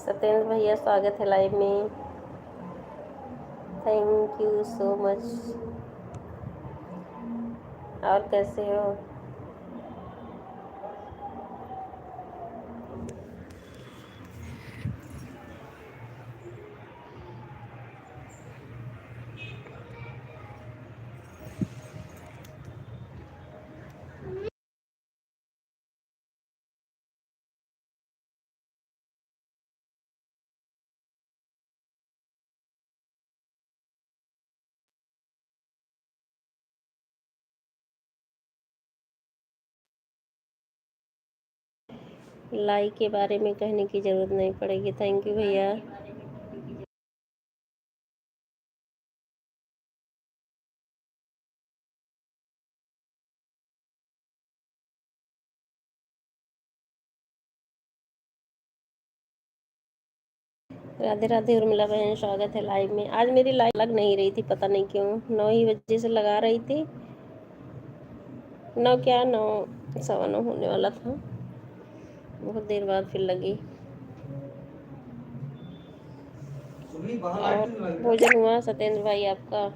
सत्येंद्र भैया स्वागत है लाइव में। Thank you so much. और कैसे हो? लाइक के बारे में कहने की ज़रूरत नहीं पड़ेगी। थैंक यू भैया। राधे राधे उर्मिला बहन, स्वागत है लाइव में। आज मेरी लाइव लग नहीं रही थी, पता नहीं क्यों। 9 ही बजे से लगा रही थी। 9 क्या 9 सवा 9 होने वाला था। बहुत देर बाद फिर लगी। और भोजन हुआ सत्येंद्र भाई आपका?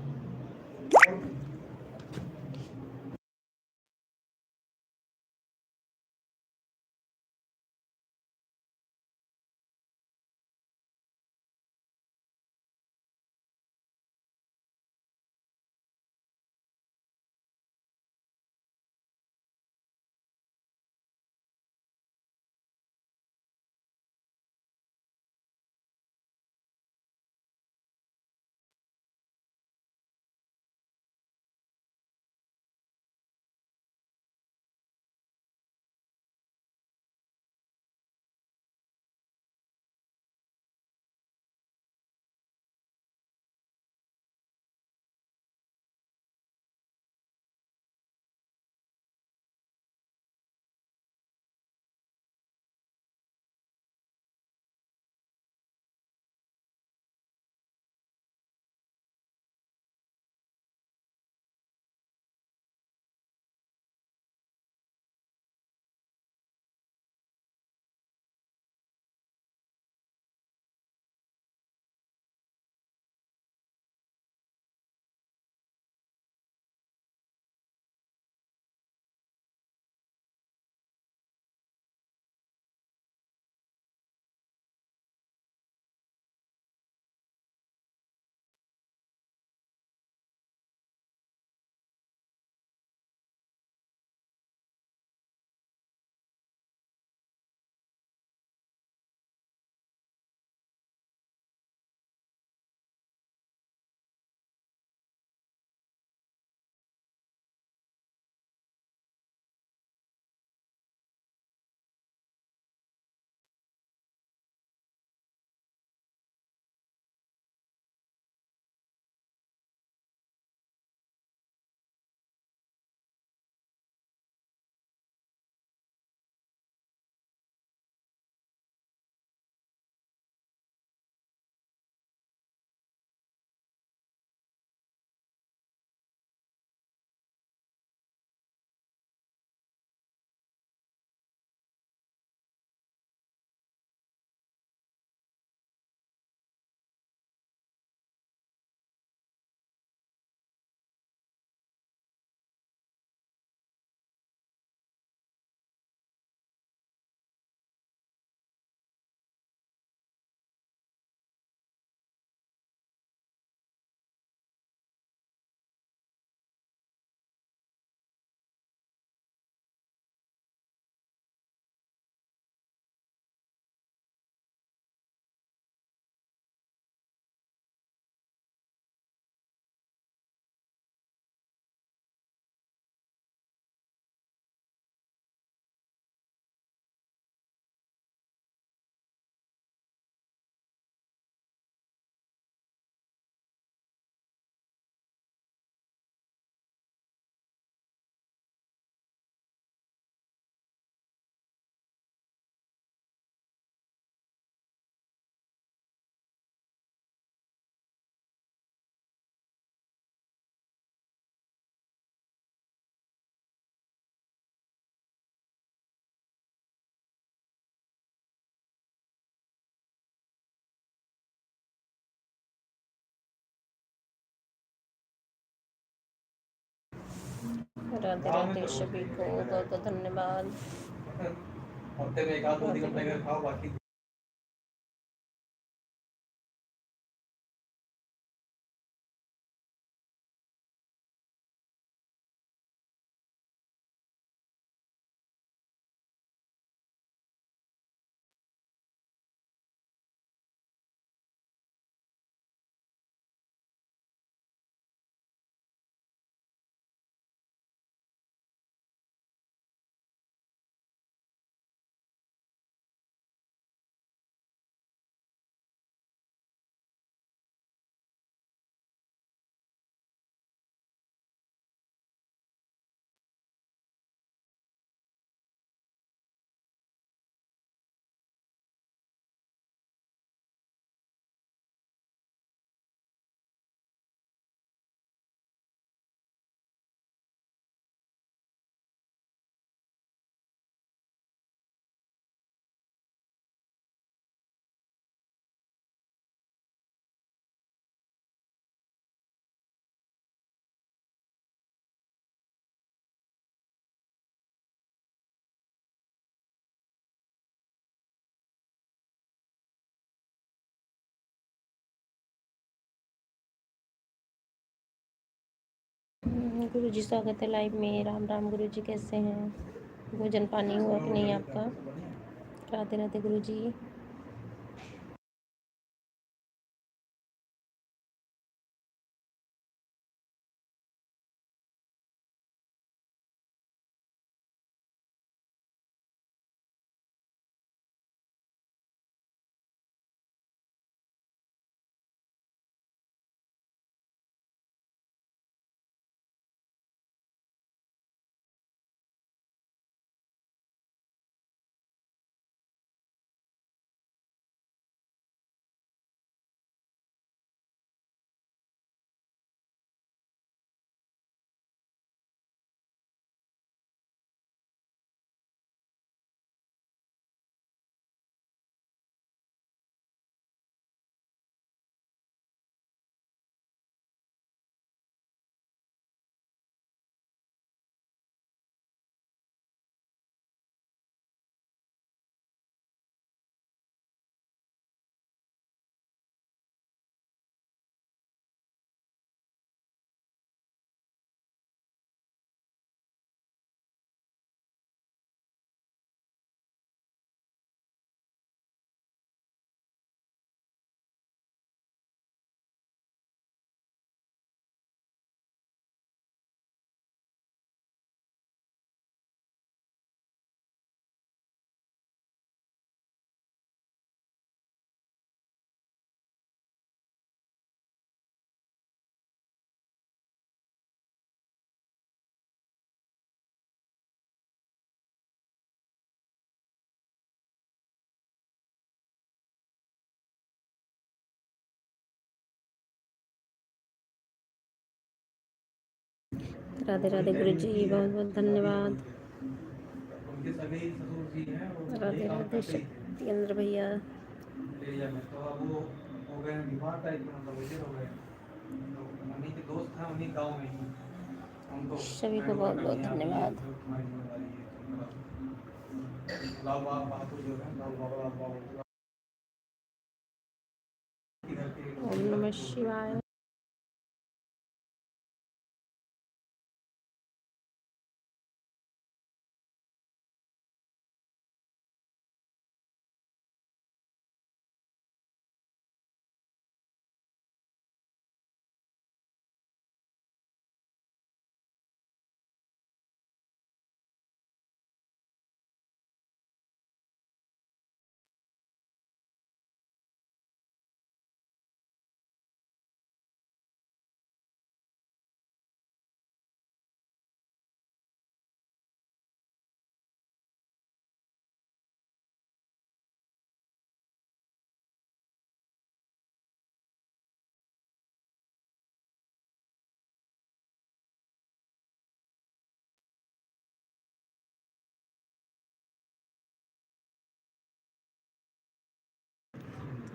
राधे राधे सभी को बहुत बहुत धन्यवाद। हफ्ते में एक आध दो राधे घंटे राधे। अगर खाओ बाकी गुरु जी स्वागत है लाइव में। राम राम गुरु जी, कैसे हैं? भोजन पानी हुआ कि नहीं आपका? राधे राधे गुरु जी। राधे राधे गुरु जी, बहुत बहुत धन्यवाद। उनके सभी ससुर जी हैं और राधे राधे सत्येंद्र भैया। एरिया में तो अब वो हो गए बीमार टाइप के, मतलब वैसे हो गए। तो उन्हीं के दोस्त हैं उन्हीं गाँव में ही, उनको सभी को बहुत हैंडओवर बहुत करनी है अभी, धन्यवाद। जो तुम्हारी जिम्मेदारी है। लाल बाबा बहादुर जो है, लाल बाबा इधर के ओम नमः शिवाय।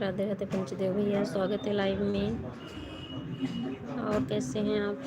राधे राधे पंचदेव भैया, स्वागत है लाइव में। और कैसे हैं आप?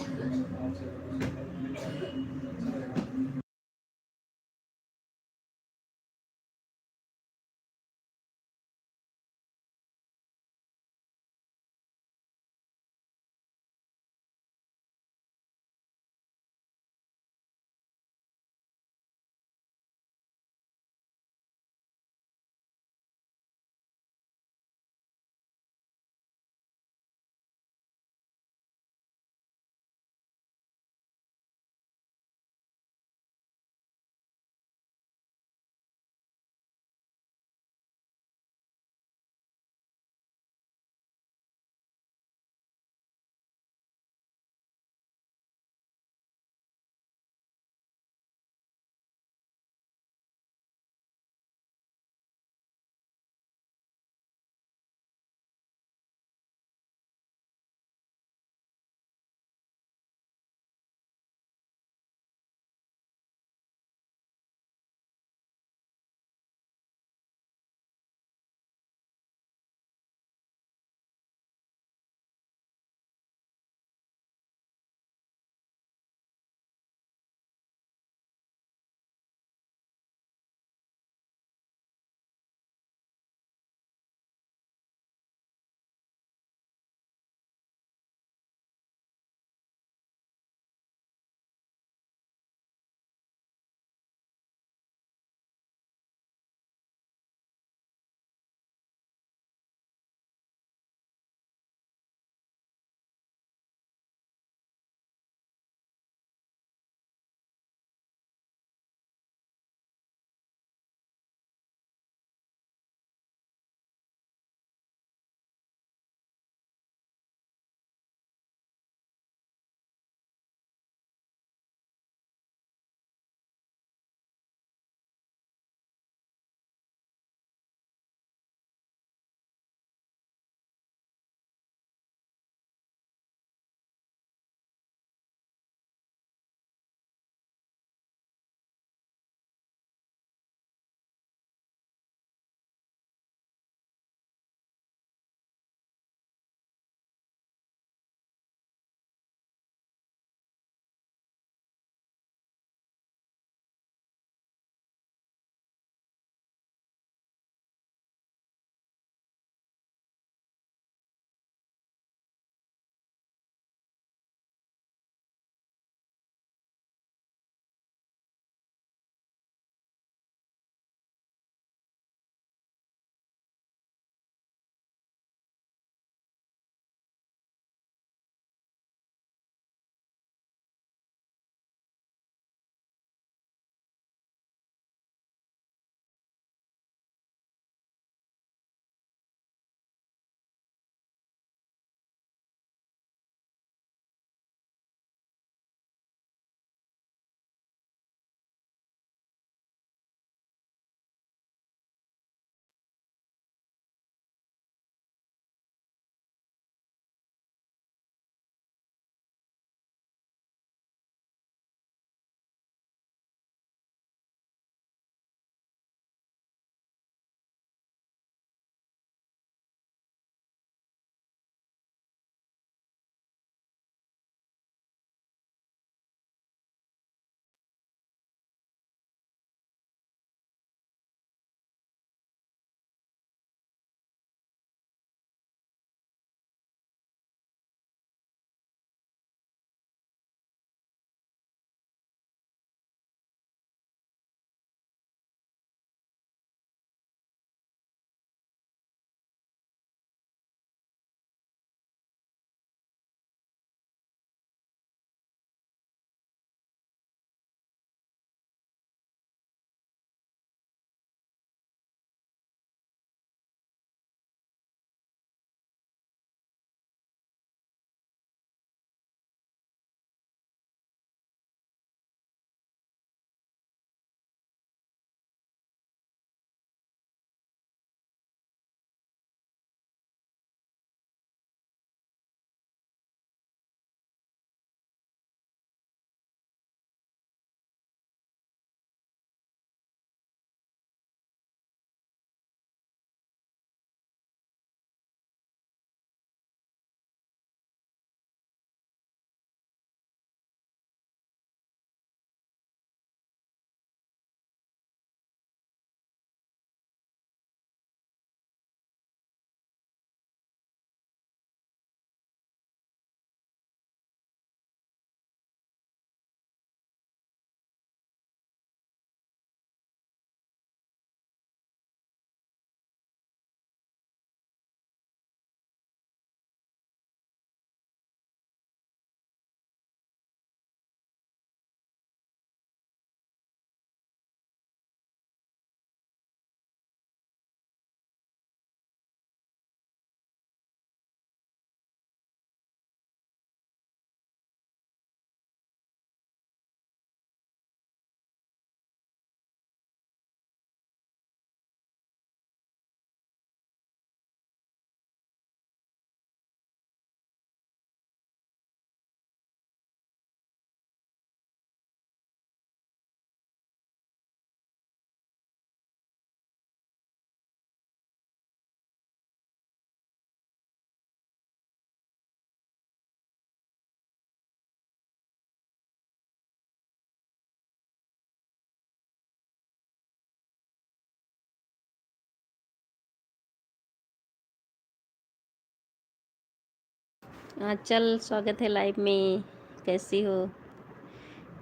हाँ चल, स्वागत है लाइव में। कैसी हो?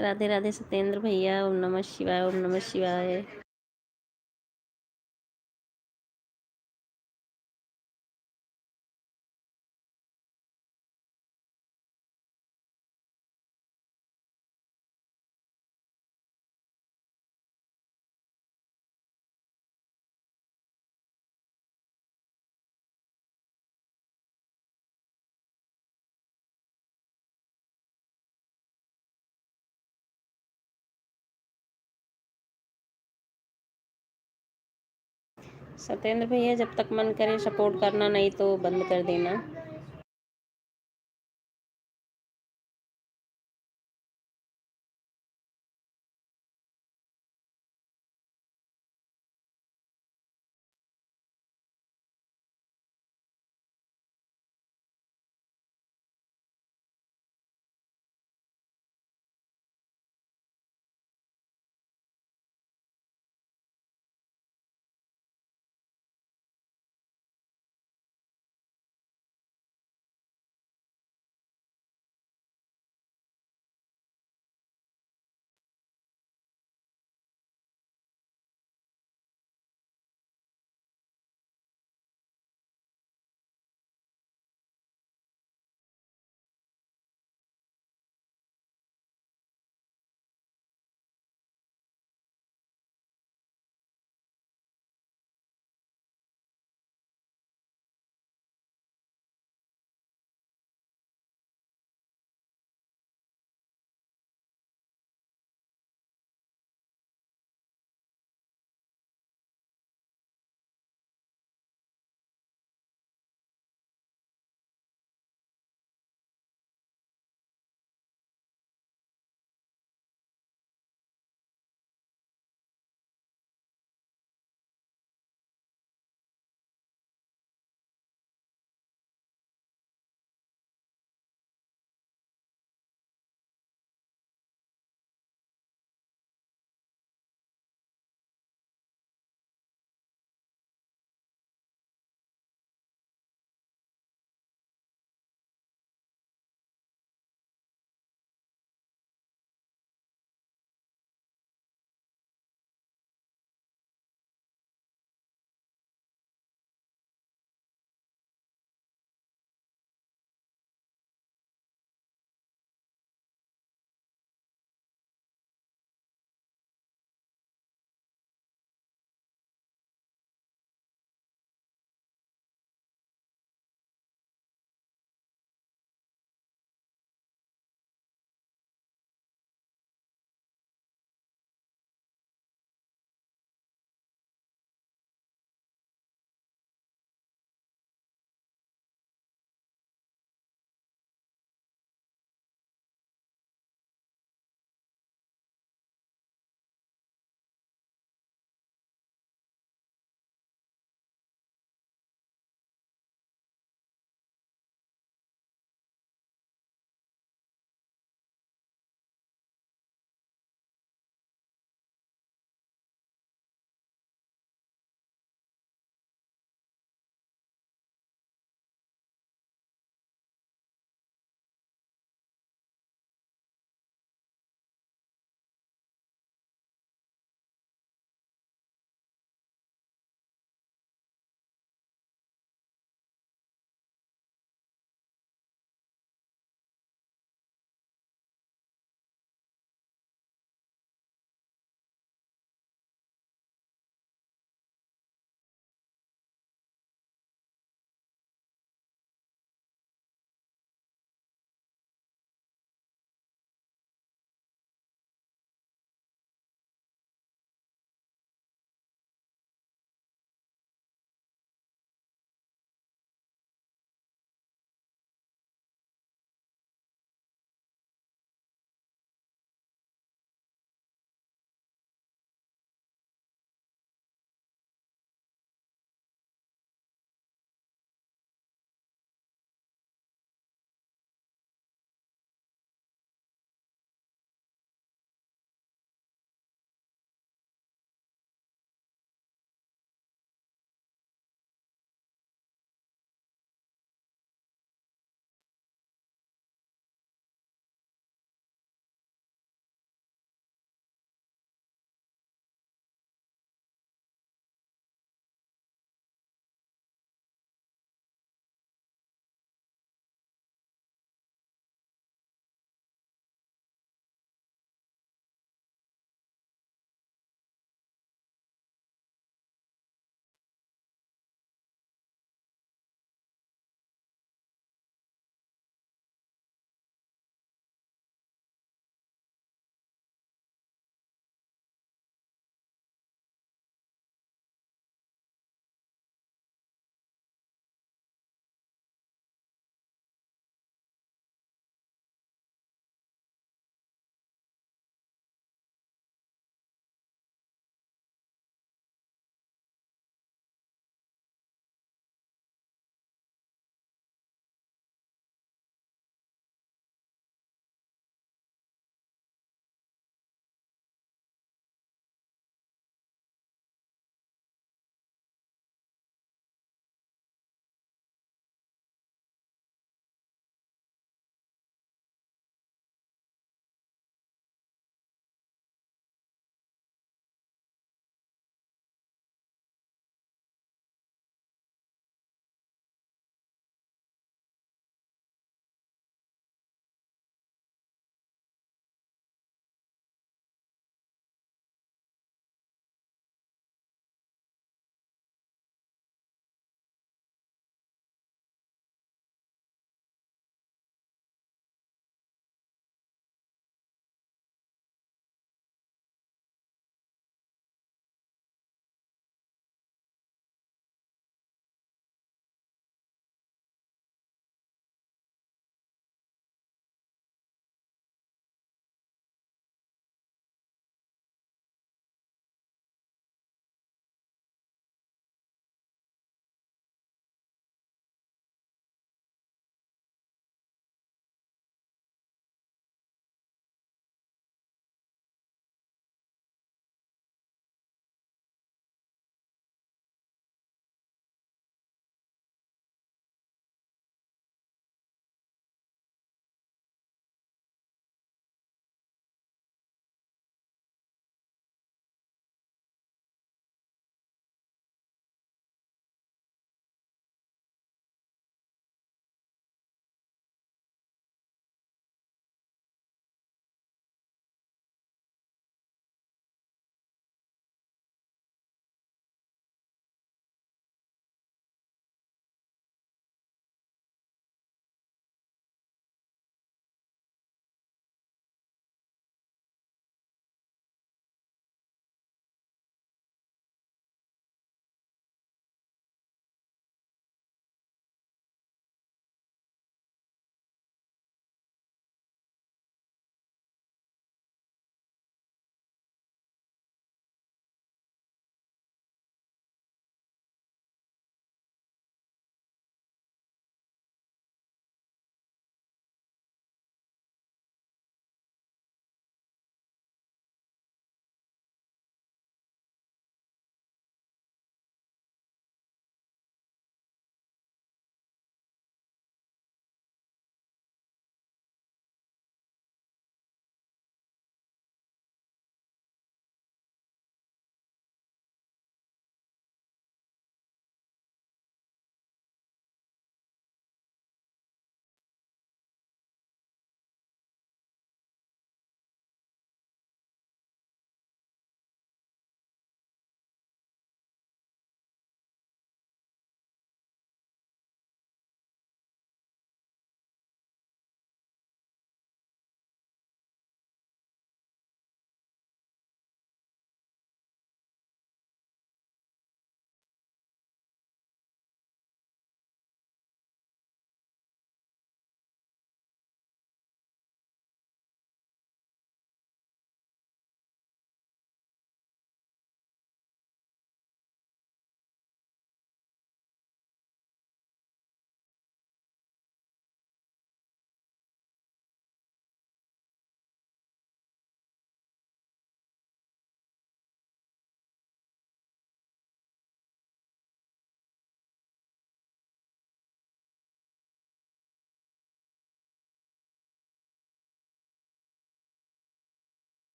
राधे राधे सत्येंद्र भैया। ओम नमः शिवाय, ओम नमः शिवाय। सत्येंद्र भैया, जब तक मन करे सपोर्ट करना, नहीं तो बंद कर देना।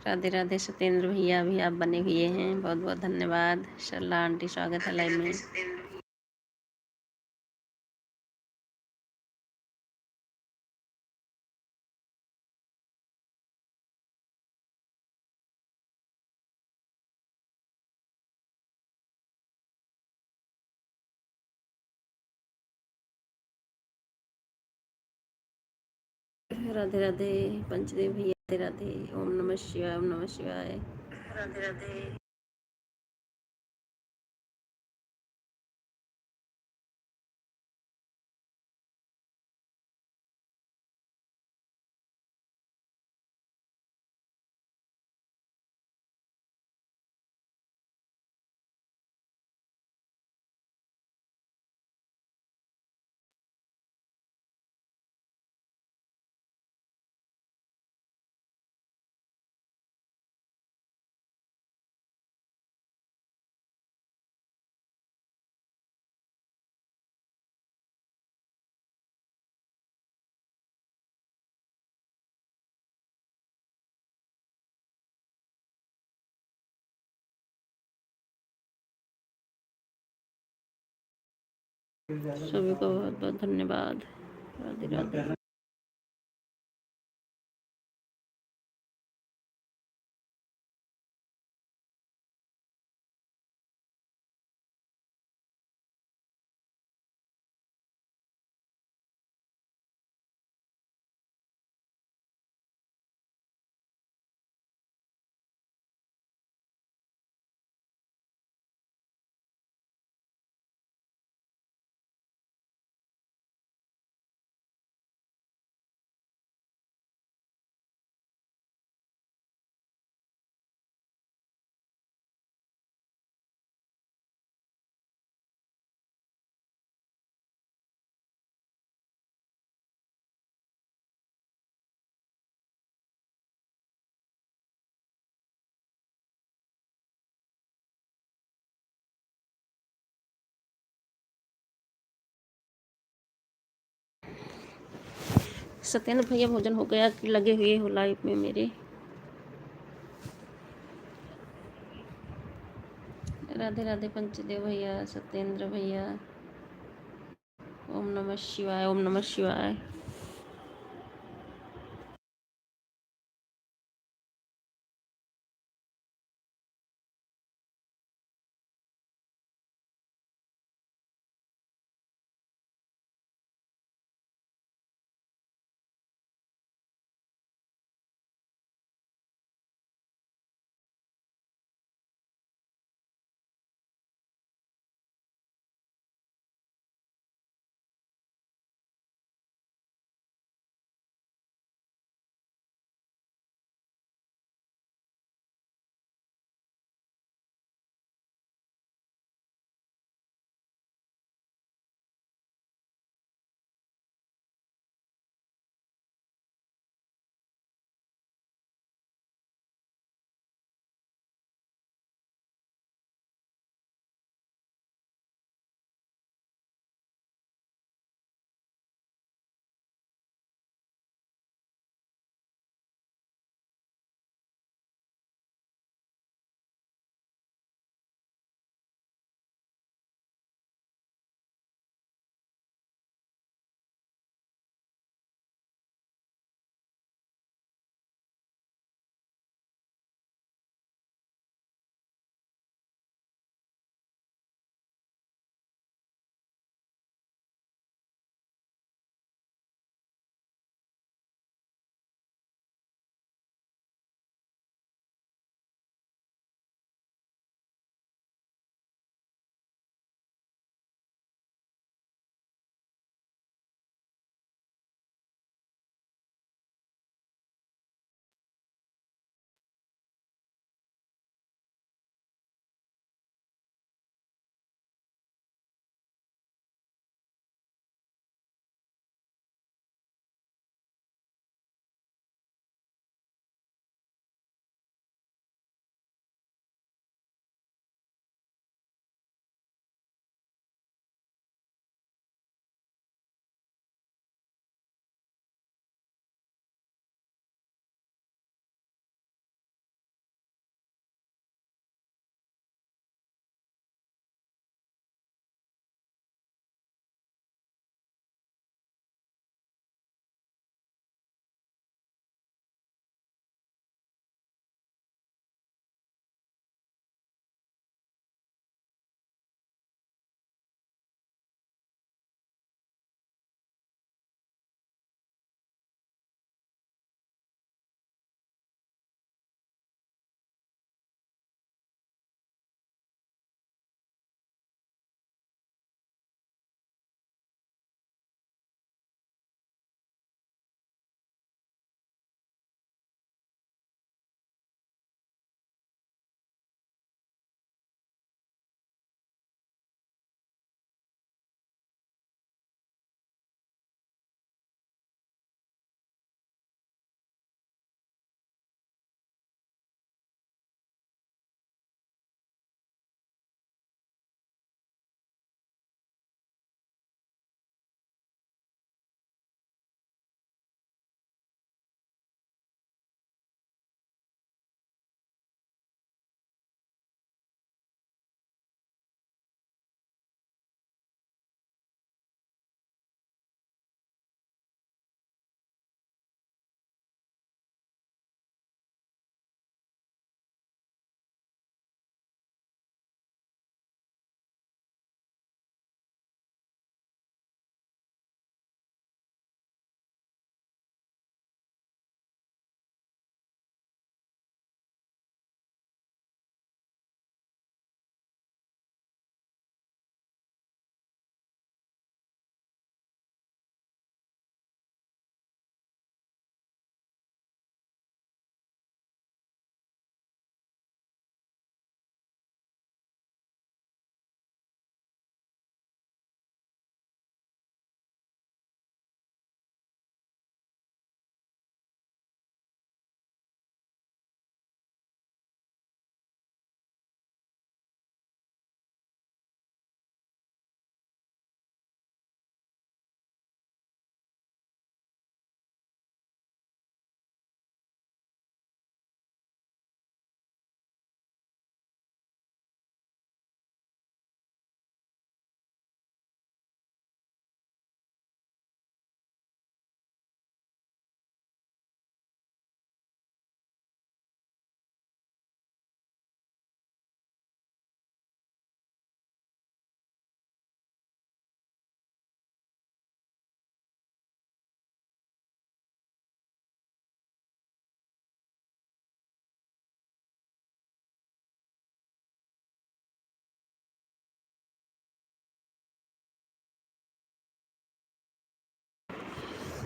राधे राधे सत्येंद्र भैया भी आप बने हुए हैं, बहुत बहुत धन्यवाद। शर्ला आंटी स्वागत है लाइव में। राधे राधे पंचदेव भैया, राधे राधे। ओम नमः शिवाय, ओम नमः शिवाय। राधे राधे। सभी को बहुत बहुत धन्यवाद। राधे राधे। सत्येंद्र भैया भोजन हो गया कि लगे हुए हो लाइव में मेरे? राधे राधे पंचदेव भैया, सत्येंद्र भैया। ओम नमः शिवाय, ओम नमः शिवाय।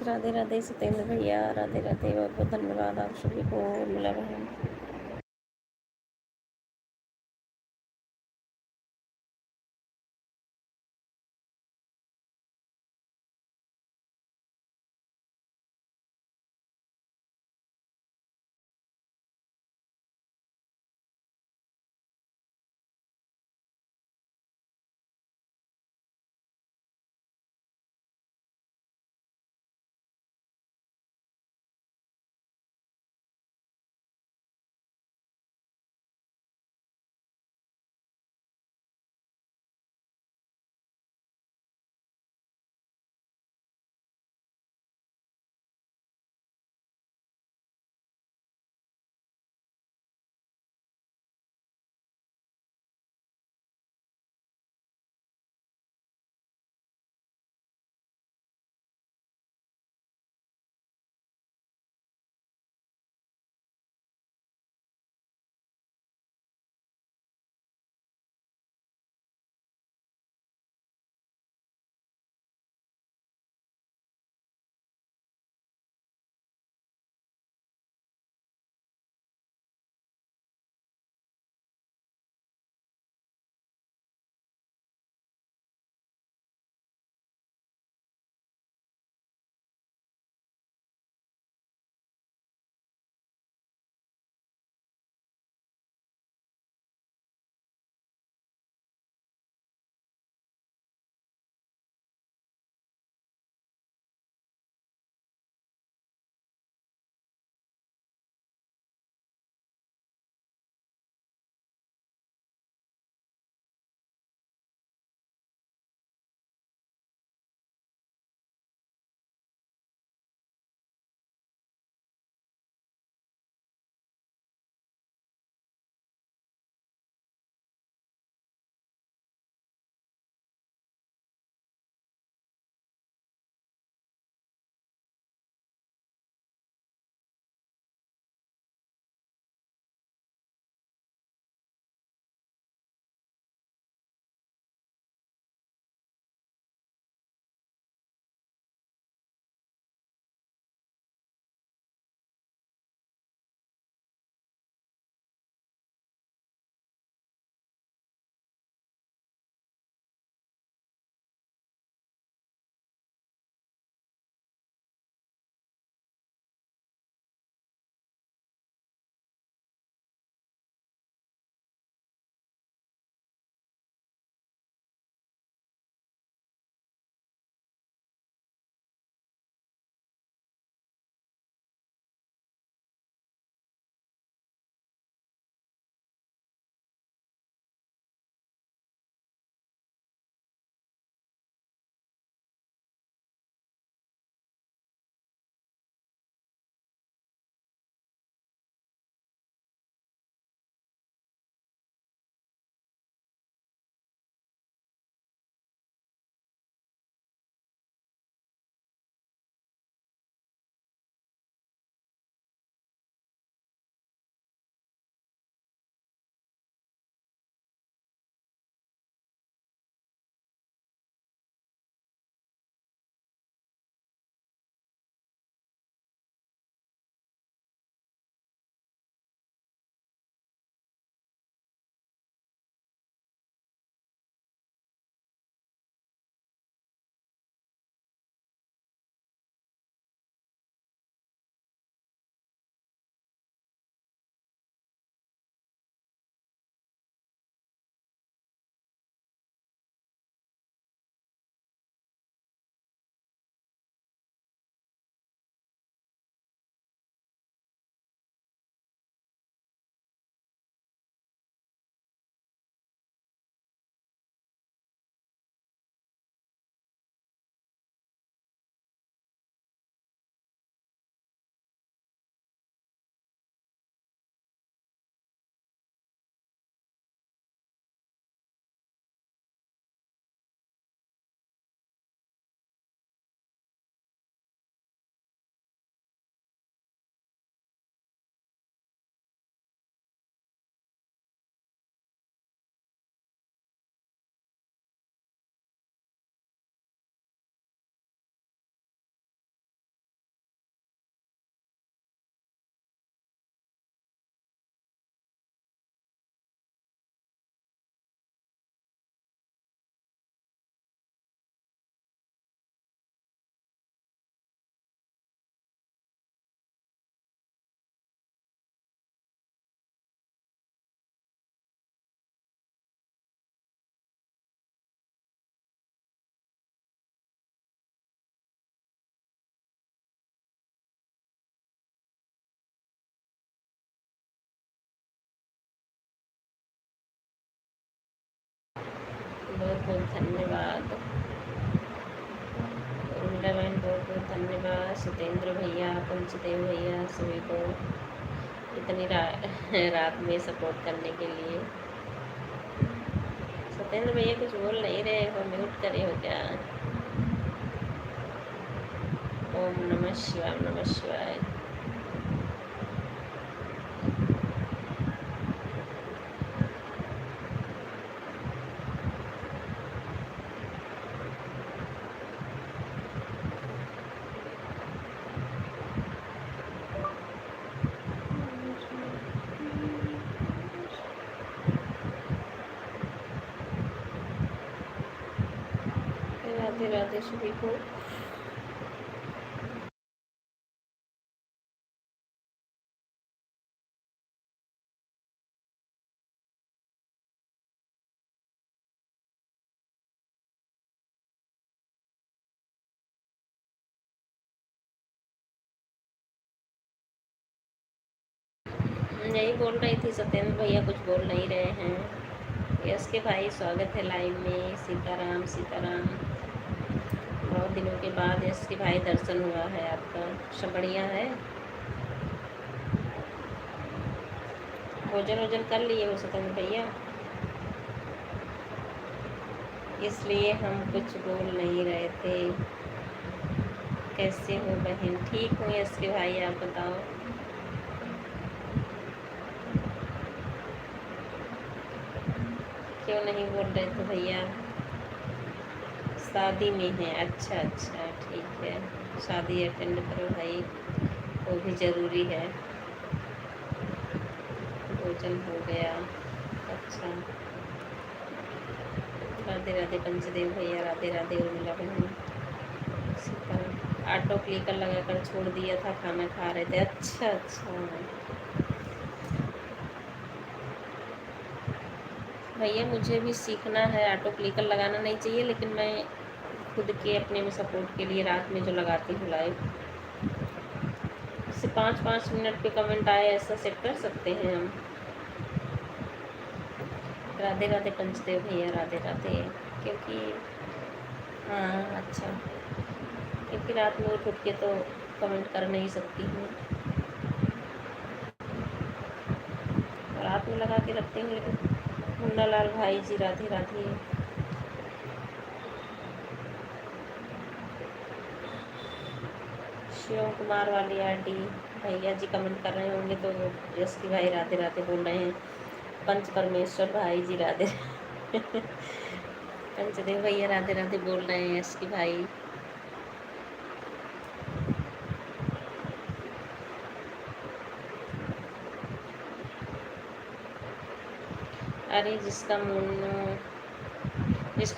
राधे राधे सत्येंद्र भैया, राधे राधे, बहुत बहुत धन्यवाद आप सभी को, उर्मिला बहन। बहुत बहुत धन्यवाद उर्मिला बहन, बहुत बहुत धन्यवाद सत्येंद्र भैया, पंचदेव भैया, सभी को इतनी रात में सपोर्ट करने के लिए। सत्येंद्र भैया कुछ बोल नहीं रहे हो, म्यूट करे हो क्या? ओम नमः शिवाय, ओम नमः शिवाय। राधे राधे सभी को। यही बोल रही थी, सत्येंद्र भैया कुछ बोल नहीं रहे हैं। यश के भाई स्वागत है लाइव में। सीताराम सीताराम। बहुत दिनों के बाद यश के भाई दर्शन हुआ है आपका। सब बढ़िया है? भोजन वोजन कर लिए हो सत्येंद्र भैया? इसलिए हम कुछ बोल नहीं रहे थे। कैसे हो बहन? ठीक हूँ यश के भाई, आप बताओ। क्यों नहीं बोल रहे थे भैया? शादी में है? अच्छा अच्छा ठीक है, शादी अटेंड करो भाई, वो भी ज़रूरी है। भोजन हो गया? अच्छा। राधे राधे पंचदेव भैया, राधे राधे उर्मिला बहन। ऑटो क्लिकर लगा कर छोड़ दिया था, खाना खा रहे थे। अच्छा अच्छा भैया, मुझे भी सीखना है। ऑटो क्लिकर लगाना नहीं चाहिए, लेकिन मैं खुद के अपने में सपोर्ट के लिए रात में जो लगाती हूँ लाइव, इससे 5-5 मिनट पे कमेंट आए, ऐसा सेट कर सकते हैं हम। राधे राधे पंचदेव भैया, राधे राधे। क्योंकि हाँ अच्छा, क्योंकि रात में उठ के तो कमेंट कर नहीं सकती हूँ, रात में लगा के रखती हूँ। लेकिन मुन्ना लाल भाई जी, राधे राधे। शिवम कुमार वाली आरडी भैया जी कमेंट कर रहे होंगे तो यश की भाई राधे राधे बोल रहे हैं। पंच परमेश्वर भाई जी राधे पंचदेव भैया राधे राधे बोल रहे हैं यश की भाई। अरे जिसका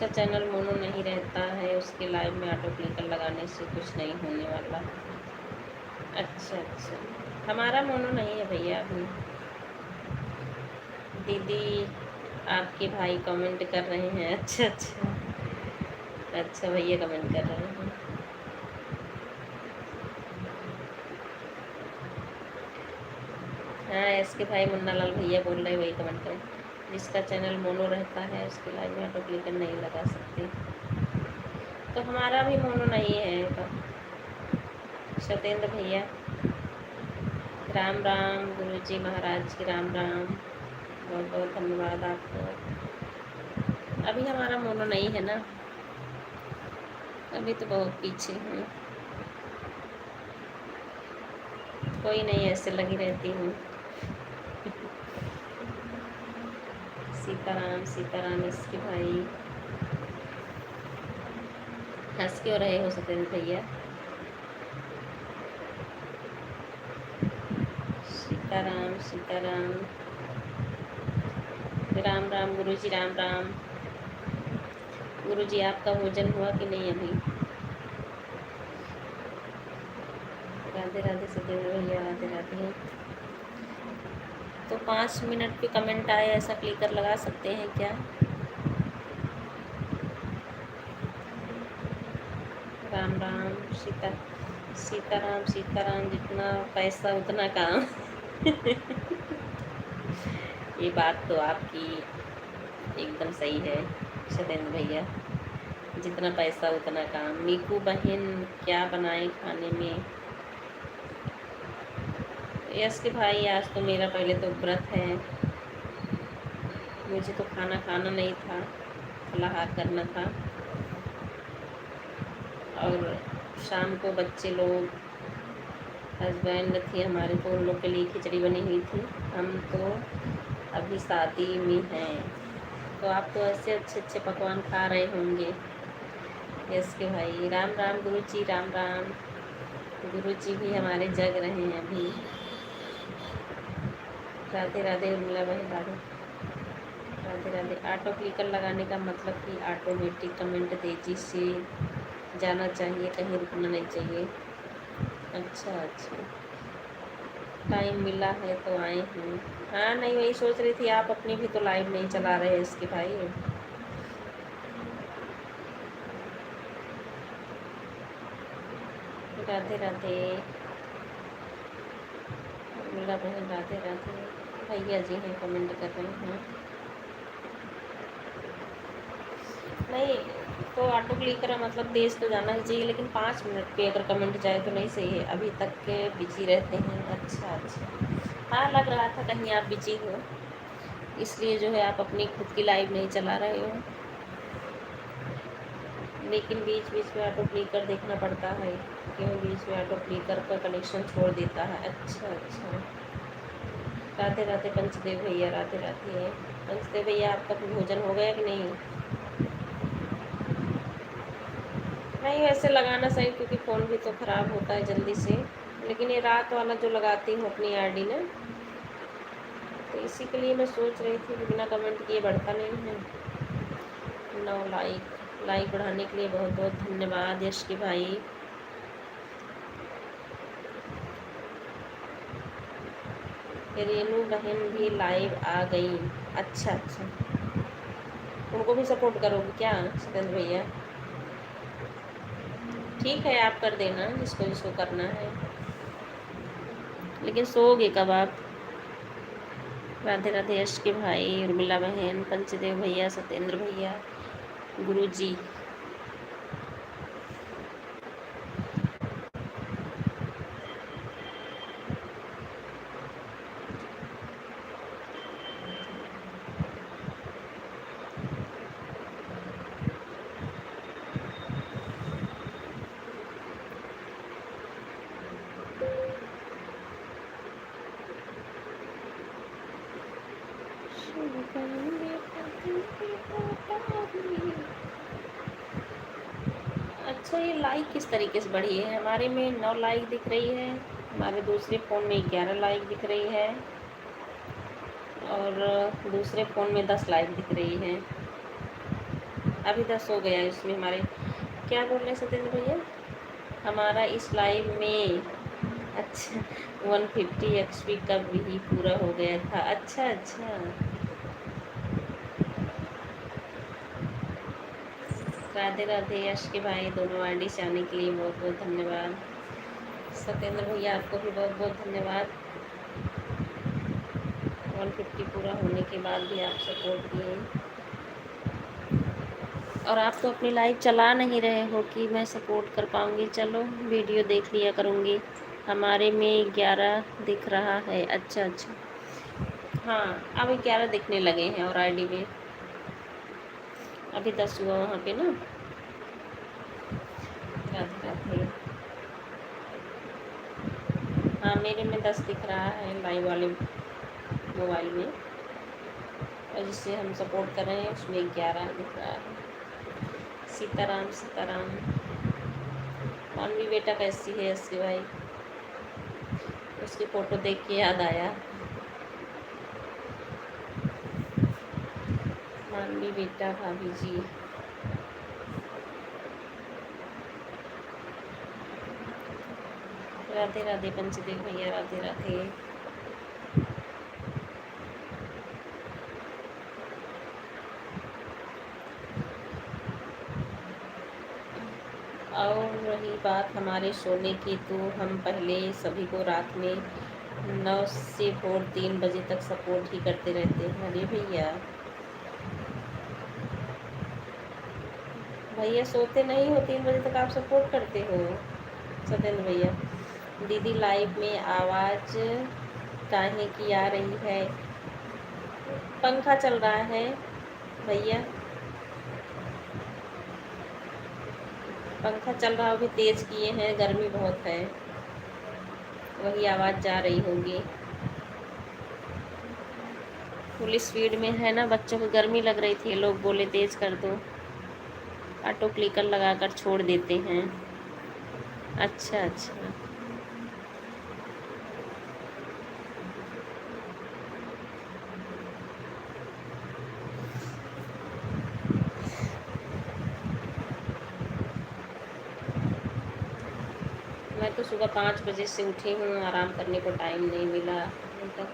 चैनल मोनो नहीं रहता है उसके लाइव में ऑटो क्लिकर लगाने से कुछ नहीं होने वाला। अच्छा अच्छा, हमारा मोनो नहीं है भैया अभी। दीदी आपके भाई कमेंट कर रहे हैं? अच्छा अच्छा अच्छा, भैया कमेंट कर रहे हैं। हाँ, इसके भाई मुन्ना लाल भैया बोल रहे, वही कमेंट करें। जिसका चैनल मोनो रहता है उसके लाइव में ऑटो क्लिकर नहीं लगा सकते, तो हमारा भी मोनो नहीं है। सत्येंद्र भैया राम राम, गुरुजी महाराज की राम राम, बहुत बहुत धन्यवाद आपको। अभी हमारा मोनो नहीं है ना, अभी तो बहुत पीछे हूँ। कोई नहीं, ऐसे लगी रहती हूँ। सीताराम सीताराम। इसके भाई हंस क्यों रहे हो सत्येंद्र भैया? सीताराम सीताराम। राम राम गुरुजी, राम राम। गुरुजी आपका भोजन हुआ कि नहीं अभी? राधे राधे सत्येंद्र भैया, राधे राधे। तो 5 मिनट पे कमेंट आए ऐसा क्लिकर लगा सकते हैं क्या? राम राम सीताराम सीताराम। जितना पैसा उतना काम ये बात तो आपकी एकदम सही है। सत्येंद्र भैया, जितना पैसा उतना काम। मीकू बहन क्या बनाए खाने में? यस के भाई, आज तो मेरा पहले तो व्रत है, मुझे तो खाना खाना नहीं था, फलाहार करना था। और शाम को बच्चे लोग, हस्बैंड थे हमारे, तो उन लोग के लिए खिचड़ी बनी हुई थी। हम तो अभी शादी में हैं, तो आप तो ऐसे अच्छे अच्छे पकवान खा रहे होंगे। यस के भाई, राम राम गुरु जी, राम राम। गुरु जी भी हमारे जग रहे हैं अभी। राधे राधे उर्मिला बहन, राधे राधे राधे। ऑटो क्लिकर लगाने का मतलब कि ऑटोमेटिक कमेंट तेजी से जाना चाहिए, कहीं रुकना नहीं चाहिए। अच्छा अच्छा, टाइम मिला है तो आए हैं। हाँ नहीं, वही सोच रही थी, आप अपनी भी तो लाइव नहीं चला रहे हैं इसके भाई। राधे राधे उर्मिला बहन, राधे राधे। भैया जी हैं, कमेंट कर रहे हैं। नहीं तो ऑटो क्लिकर का मतलब तेज़ तो जाना ही चाहिए, लेकिन 5 मिनट पे अगर कमेंट जाए तो नहीं सही है। अभी तक के बिजी रहते हैं। अच्छा अच्छा, हाँ लग रहा था कहीं आप बिजी हो, इसलिए जो है आप अपनी खुद की लाइव नहीं चला रहे हो। लेकिन बीच बीच में ऑटो क्लिकर देखना पड़ता है, क्यों बीच में ऑटो क्लिकर का कनेक्शन छोड़ देता है। अच्छा अच्छा, राधे राधे पंचदेव भैया, राधे राधे। पंचदेव भैया, आपका भोजन हो गया कि नहीं? नहीं वैसे लगाना सही, क्योंकि फ़ोन भी तो ख़राब होता है जल्दी से। लेकिन ये रात वाला जो लगाती हूँ अपनी आईडी ना, तो इसी के लिए मैं सोच रही थी कि बिना कमेंट किए बढ़ता नहीं है। 9 लाइक बढ़ाने के लिए बहुत बहुत धन्यवाद यश के भाई। रेनू बहन भी लाइव आ गई। अच्छा अच्छा, उनको भी सपोर्ट करोगे क्या सत्येंद्र भैया? ठीक है, आप कर देना जिसको जिसको करना है, लेकिन सोओगे कब आप? राधे राधे यश के भाई, उर्मिला बहन, पंचदेव भैया, सत्येंद्र भैया, गुरु जी। अच्छा, ये लाइक किस तरीके से बढ़ी है? हमारे में 9 लाइक दिख रही है, हमारे दूसरे फ़ोन में 11 लाइक दिख रही है, और दूसरे फ़ोन में 10 लाइक दिख रही है। अभी 10 हो गया है इसमें हमारे। क्या बोल रहे हैं सत्येंद्र भैया? हमारा इस लाइव में अच्छा 150 एक्सपी कब ही पूरा हो गया था। अच्छा अच्छा, राधे राधे यश के भाई, दोनों आईडी से आने के लिए बहुत बहुत धन्यवाद। सत्येंद्र भैया, आपको भी बहुत बहुत धन्यवाद। 150 पूरा होने के बाद भी आप सपोर्ट किए, और आप तो अपनी लाइव चला नहीं रहे हो कि मैं सपोर्ट कर पाऊँगी। चलो वीडियो देख लिया करूँगी। हमारे में 11 दिख रहा है। अच्छा अच्छा, हाँ अब 11 दिखने लगे हैं, और आईडी में अभी 10 हुआ वहाँ पे ना। राधे राधे। हाँ मेरे में 10 दिख रहा है लाइव वाले मोबाइल में, और जिससे हम सपोर्ट कर रहे हैं उसमें 11 दिख रहा है। सीताराम सीताराम। मानवी बेटा कैसी है इसके भाई? उसकी फ़ोटो देख के याद आया। मानवी बेटा, भाभी जी। राधे राधे पंचदेव भैया, राधे राधे। और रही बात हमारे सोने की, तो हम पहले सभी को रात में 9 से भोर 3 बजे तक सपोर्ट ही करते रहते हैं। अरे भैया, भैया सोते नहीं हो, 3 बजे तक आप सपोर्ट करते हो सत्येंद्र भैया। दीदी लाइव में आवाज़ काहे की आ रही है? पंखा चल रहा है भैया, पंखा चल रहा, अभी तेज़ किए हैं, गर्मी बहुत है, वही आवाज़ जा रही होगी। फुल स्पीड में है ना, बच्चों को गर्मी लग रही थी, लोग बोले तेज़ कर दो, ऑटो क्लिकर लगाकर छोड़ देते हैं। अच्छा अच्छा, मैं तो सुबह 5 बजे से उठी हूँ, आराम करने को टाइम नहीं मिला अभी तक।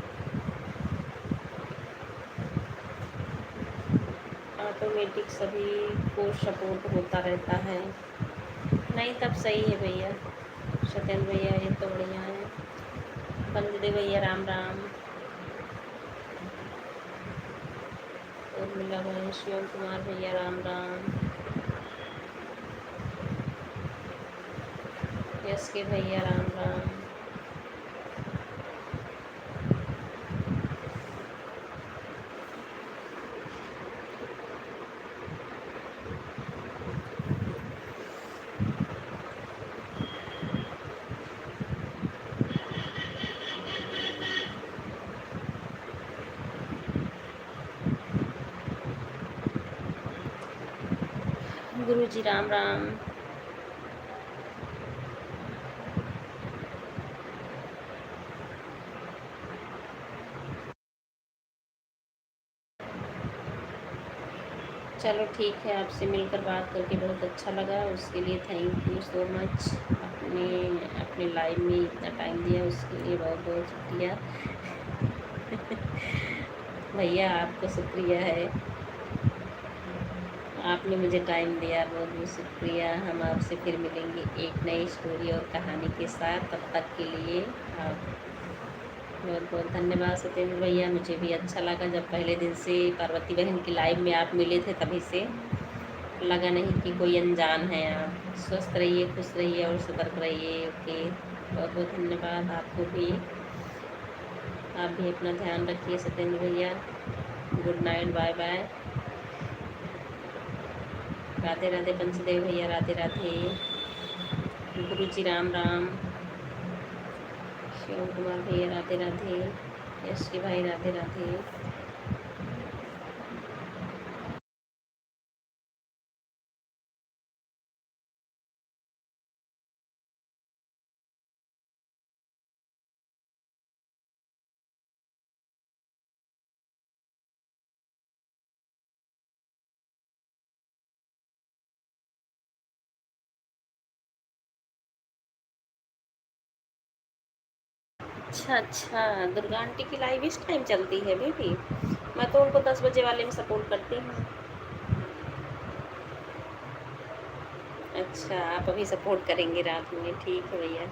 ऑटोमेटिक सभी को सपोर्ट होता रहता है। नहीं तब सही है भैया, सत्येंद्र भैया ये तो बढ़िया है। बंदे भैया राम राम, उर्मिला बहन, शिवम कुमार भैया राम राम, यस के भैया राम राम। गुरु जी राम राम। चलो ठीक है, आपसे मिलकर बात करके बहुत अच्छा लगा, उसके लिए थैंक यू सो मच। अपने अपने लाइव में इतना टाइम दिया उसके लिए बहुत बहुत शुक्रिया। भैया आपको शुक्रिया है, आपने मुझे टाइम दिया, बहुत बहुत शुक्रिया। हम आपसे फिर मिलेंगे एक नई स्टोरी और कहानी के साथ, तब तक के लिए आप बहुत बहुत धन्यवाद सत्येंद्र भैया। मुझे भी अच्छा लगा, जब पहले दिन से पार्वती बहन की लाइव में आप मिले थे तभी से लगा नहीं कि कोई अनजान है आप। स्वस्थ रहिए, खुश रहिए और सतर्क रहिए। ओके, बहुत बहुत धन्यवाद आपको भी। आप भी अपना ध्यान रखिए सत्येंद्र भैया। Good night, bye bye, Radhe Radhe Panchdev भैया, राधे राधे, गुरु जी राम राम, शिव कुमार भैया राधे राधे, यश के भाई राधे राधे। अच्छा अच्छा, दुर्गा आंटी की लाइव इस टाइम चलती है बेबी? मैं तो उनको 10 बजे वाले में सपोर्ट करती हूँ। अच्छा, आप अभी सपोर्ट करेंगे रात में, ठीक है भैया।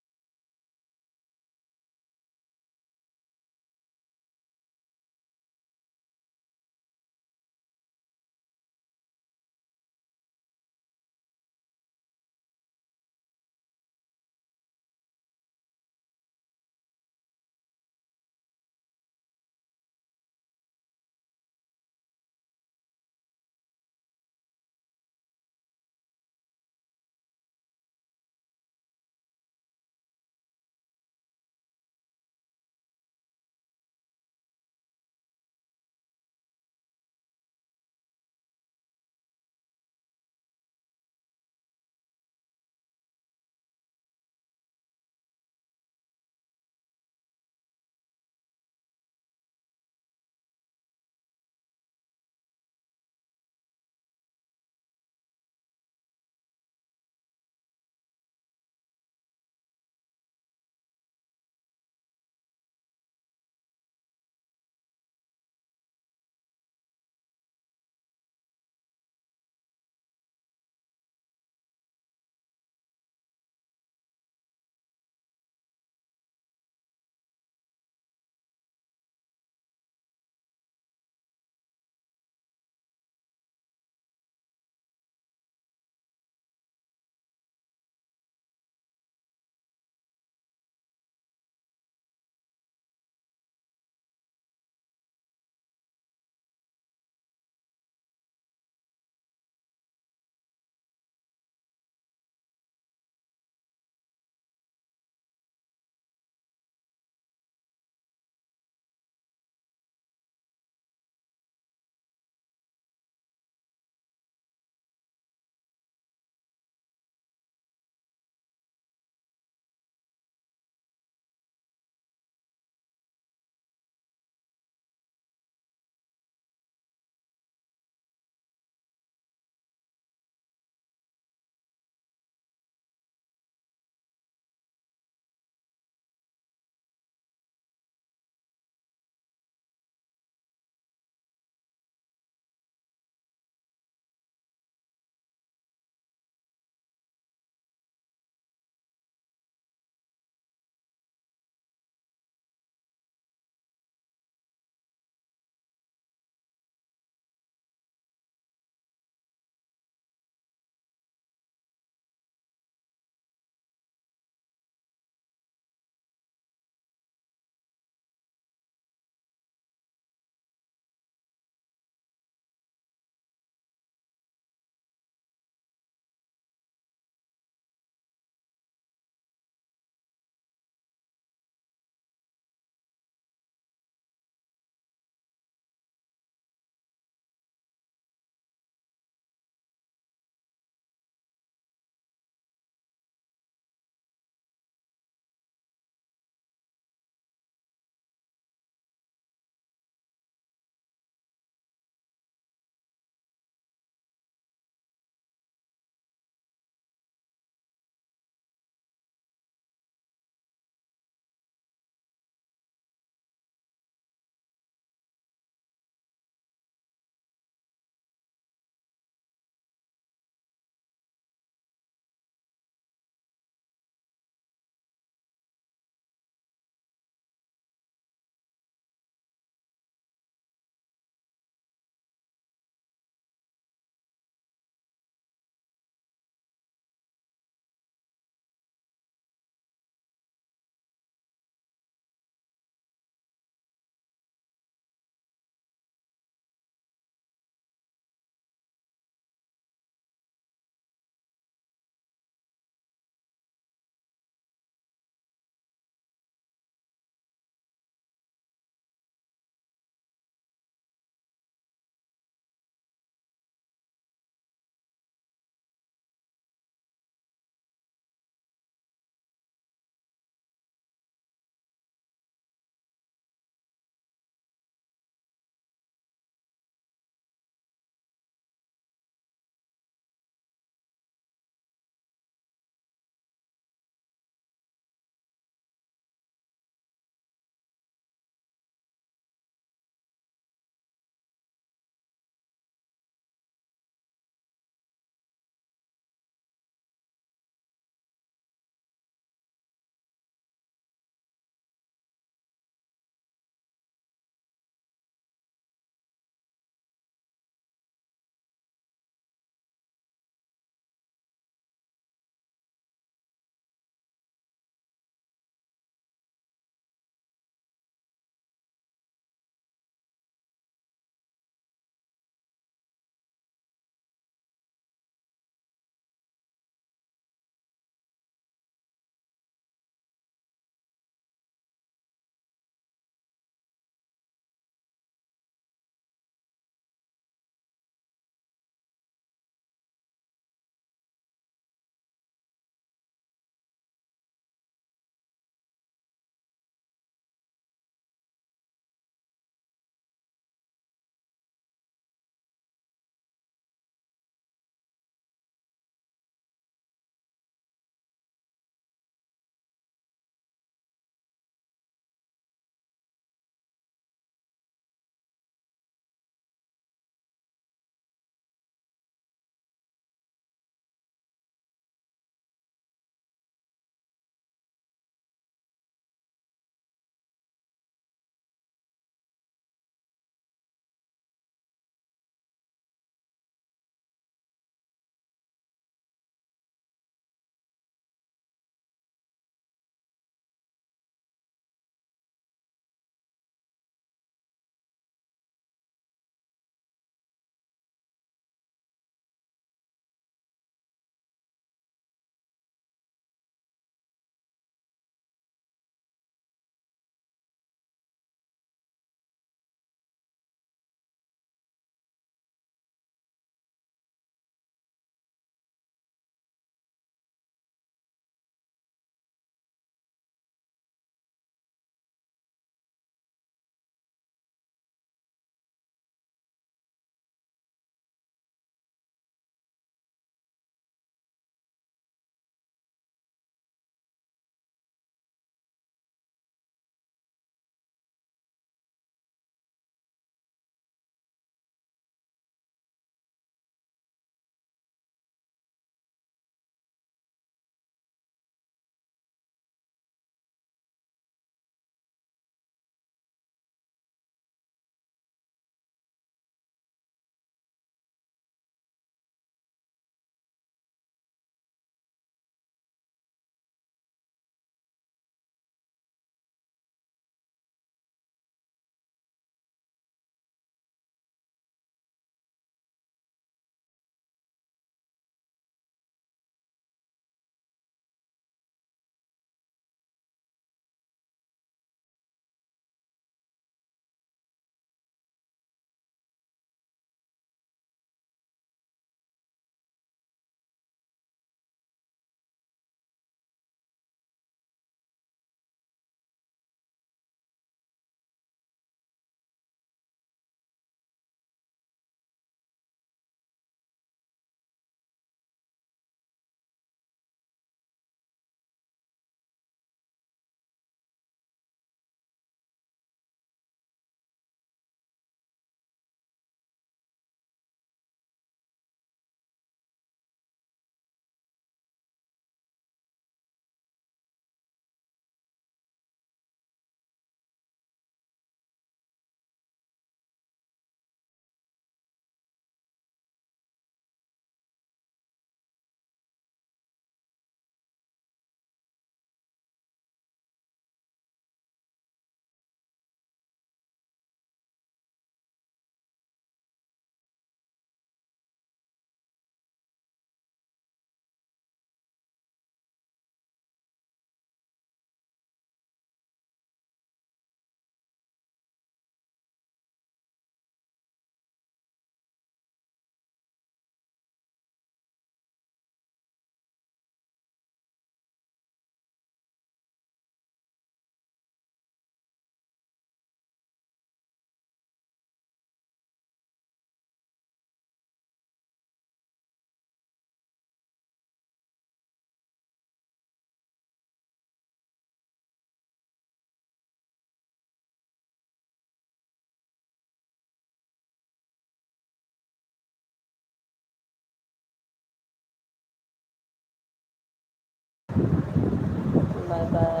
बाय।